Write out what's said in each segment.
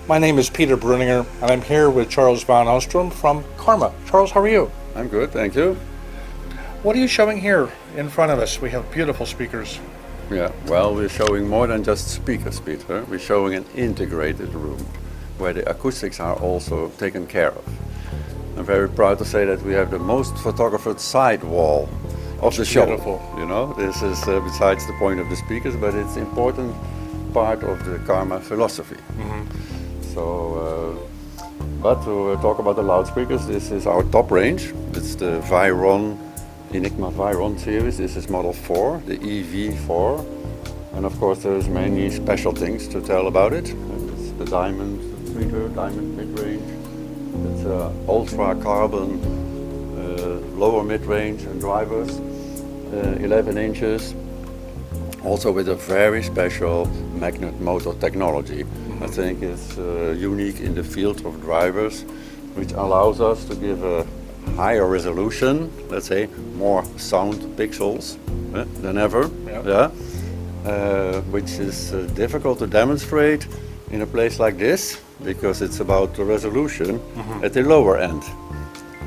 My name is Peter Bruninger, and I'm here with Charles van Ostrom from Kharma. Charles, how are you? I'm good, thank you. What are you showing here in front of us? We have beautiful speakers. Yeah, well, we're showing more than just speakers, Peter. We're showing an integrated room where the acoustics are also taken care of. I'm very proud to say that we have the most photographed side wall of the show. Beautiful. You know, this is besides the point of the speakers, but it's important part of the Kharma philosophy. But to talk about the loudspeakers, this is our top range. It's the Veyron, Enigma Veyron series. This is model 4, the EV4. And of course there's many special things to tell about it. It's the diamond tweeter, diamond mid-range. It's ultra carbon lower mid-range and drivers, 11 inches. Also with a very special magnet motor technology. I think it's unique in the field of drivers, which allows us to give a higher resolution, let's say more sound pixels than ever, which is difficult to demonstrate in a place like this, because it's about the resolution at the lower end,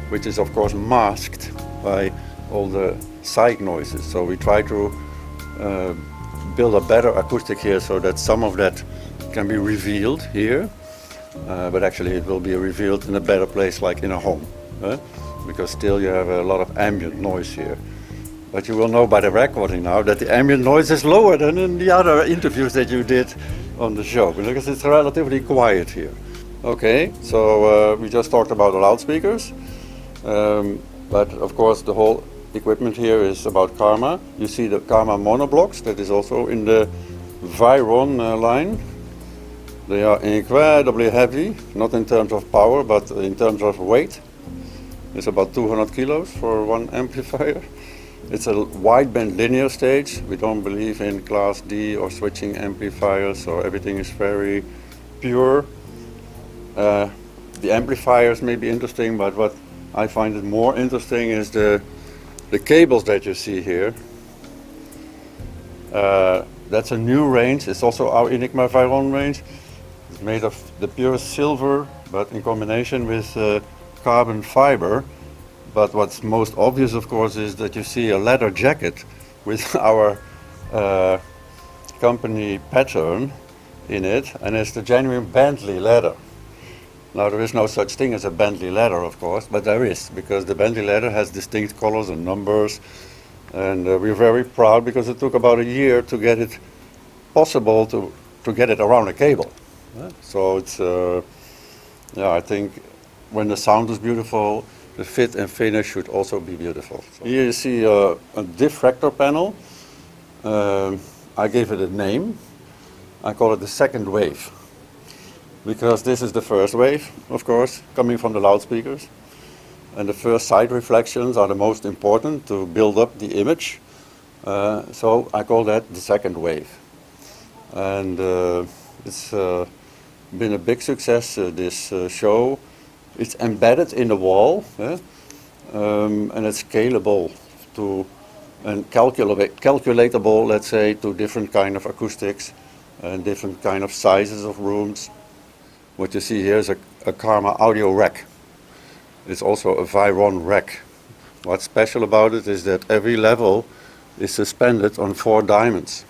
which is of course masked by all the side noises. So we try to build a better acoustic here so that some of that can be revealed here, but actually it will be revealed in a better place like in a home, because still you have a lot of ambient noise here. But you will know by the recording now that the ambient noise is lower than in the other interviews that you did on the show, because it's relatively quiet here. Okay, so we just talked about the loudspeakers, but of course the whole equipment here is about Kharma. You see the Kharma monoblocks, that is also in the Veyron line. They are incredibly heavy, not in terms of power, but in terms of weight. It's about 200 kilos for one amplifier. It's a wideband linear stage. We don't believe in Class D or switching amplifiers, so everything is very pure. The amplifiers may be interesting, but what I find it more interesting is the cables that you see here. That's a new range. It's also our Enigma Veyron range. It's made of the pure silver, but in combination with carbon fiber. But what's most obvious, of course, is that you see a leather jacket with our company pattern in it, and it's the genuine Bentley leather. Now, there is no such thing as a Bentley leather, of course, but there is, because the Bentley leather has distinct colors and numbers, and we're very proud because it took about a year to get it possible to get it around a cable. So it's, I think when the sound is beautiful, the fit and finish should also be beautiful. So here you see a diffractor panel. I gave it a name. I call it the second wave, because this is the first wave, of course, coming from the loudspeakers. And the first side reflections are the most important to build up the image. So I call that the second wave. And it's been a big success, this show. It's embedded in the wall, and it's scalable to and calculatable, let's say, to different kind of acoustics and different kind of sizes of rooms. What you see here is a Kharma audio rack. It's also a Veyron rack. What's special about it is that every level is suspended on 4 diamonds.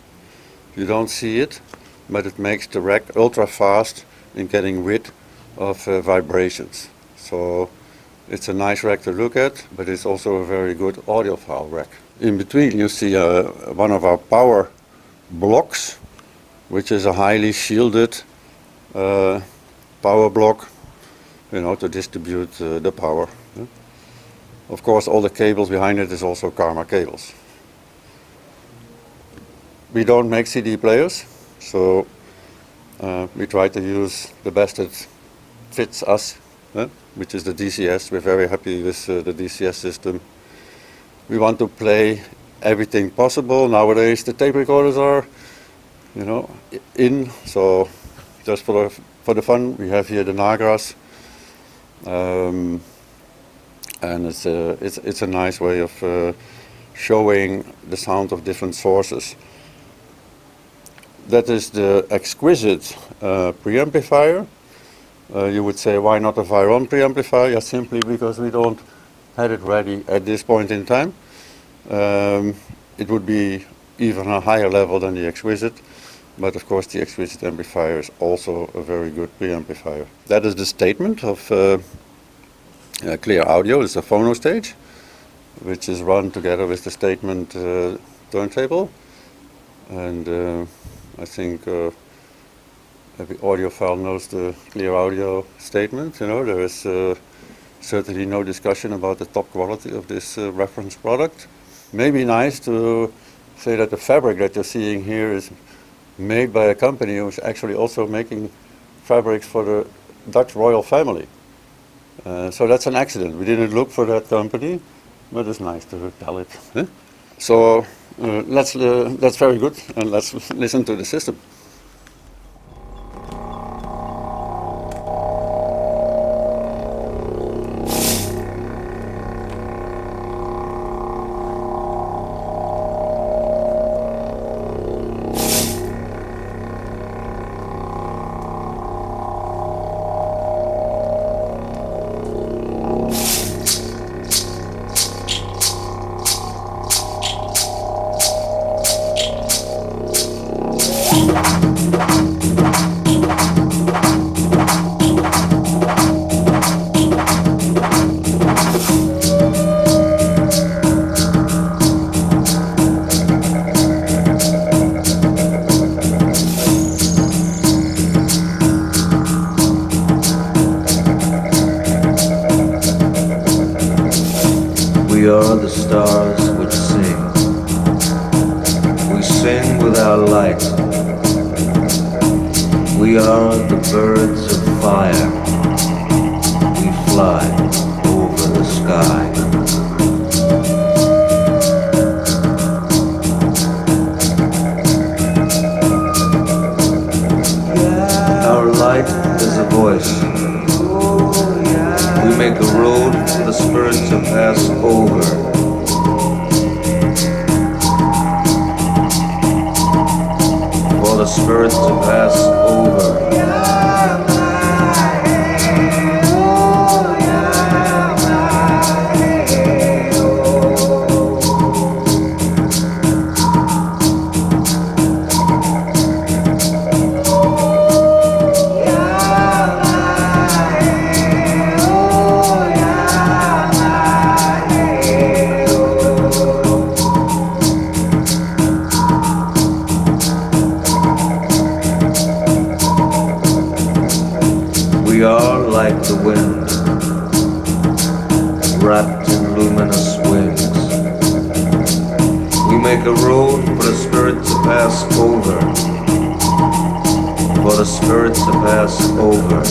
You don't see it, but it makes the rack ultra fast in getting rid of vibrations. So it's a nice rack to look at, but it's also a very good audiophile rack. In between you see one of our power blocks, which is a highly shielded power block, to distribute the power. Of course, all the cables behind it is also Kharma cables. We don't make CD players, so we try to use the best that fits us, which is the DCS. We're very happy with the DCS system. We want to play everything possible. Nowadays the tape recorders are, in, so just for the fun, we have here the Nagras. And it's a nice way of showing the sound of different sources. That is the exquisite preamplifier. You would say, why not a Veyron preamplifier? Yeah, simply because we don't have it ready at this point in time. It would be even a higher level than the Exquisite, but of course the Exquisite amplifier is also a very good preamplifier. That is the statement of Clear Audio. It's a phono stage, which is run together with the statement turntable, and I think every audiophile knows the Clear Audio statement. You know, there is certainly no discussion about the top quality of this reference product. Maybe nice to say that the fabric that you're seeing here is made by a company who's actually also making fabrics for the Dutch royal family. So that's an accident. We didn't look for that company, but it's nice to tell it. So that's very good, and let's listen to the system. We are the stars which sing. We sing with our light. We are the birds of fire. We fly over the sky. Our light is a voice. We make a road for the spirit to pass over. For the spirit to pass over. We are like the wind, wrapped in luminous wings. We make a road for the spirit to pass over, for the spirit to pass over.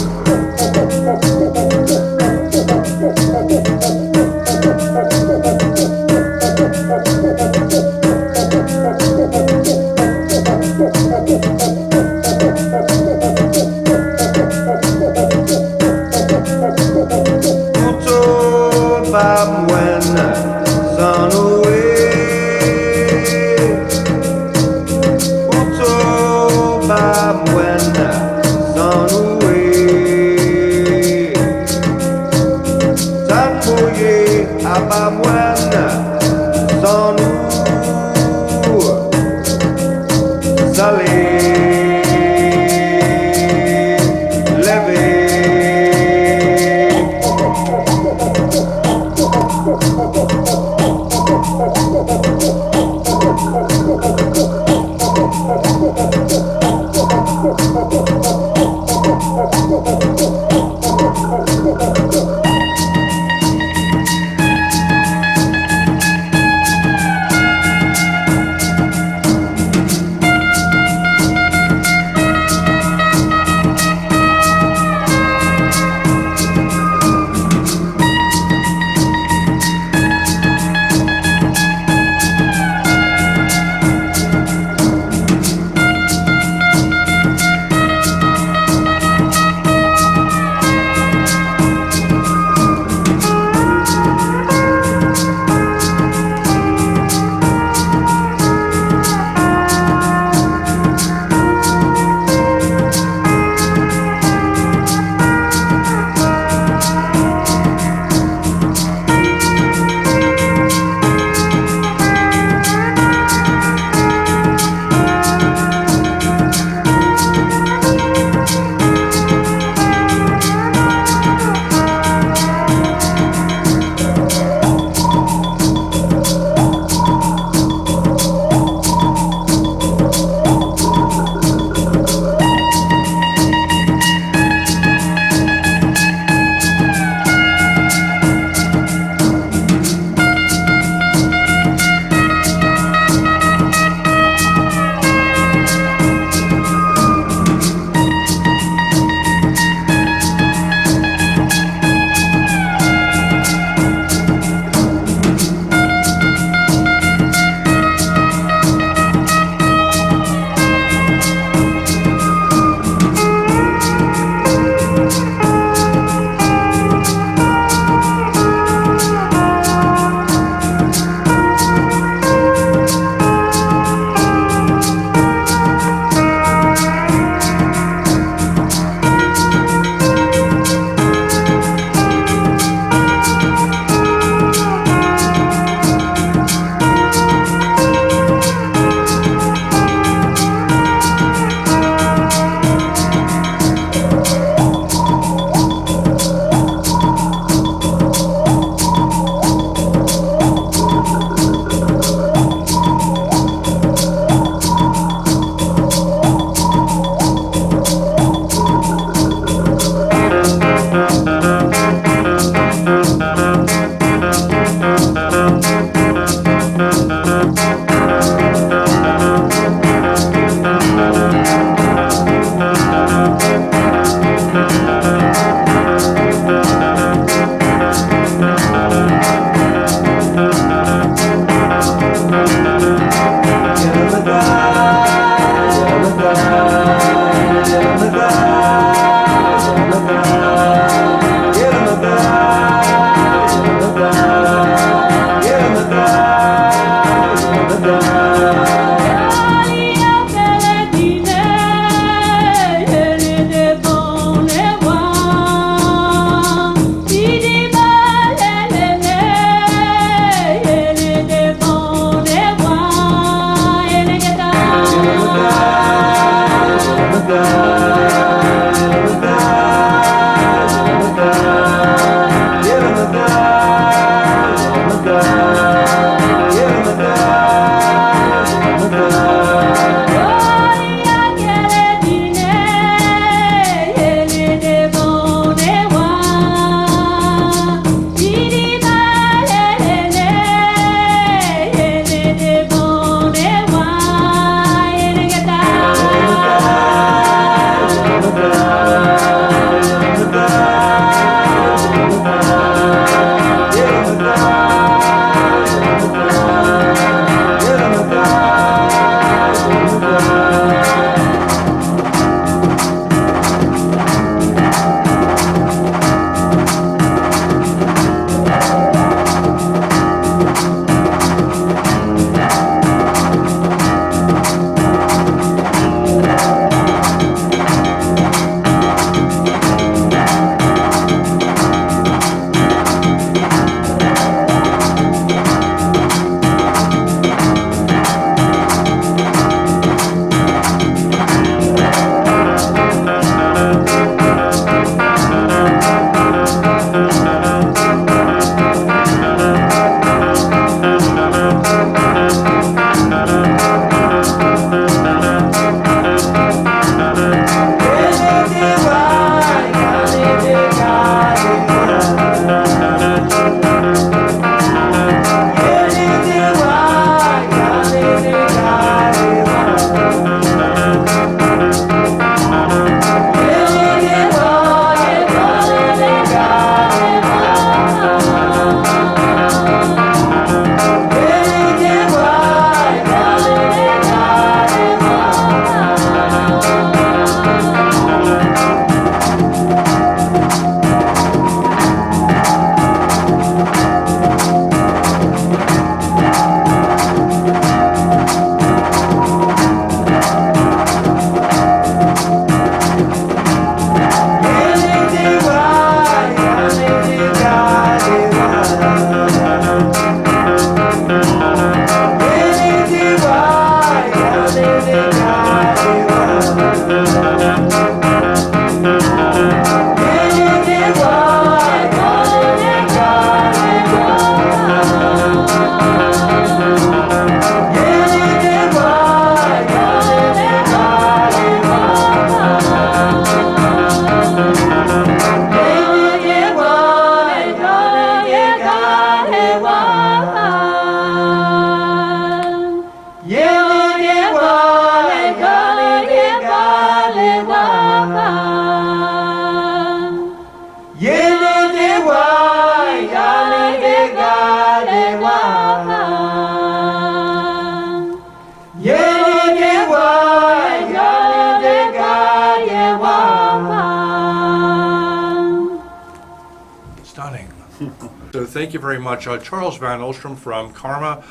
So thank you very much. Charles Van Ostrom from Kharma.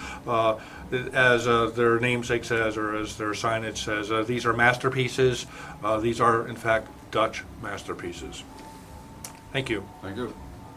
As their namesake says, or as their signage says, these are masterpieces. These are, in fact, Dutch masterpieces. Thank you. Thank you.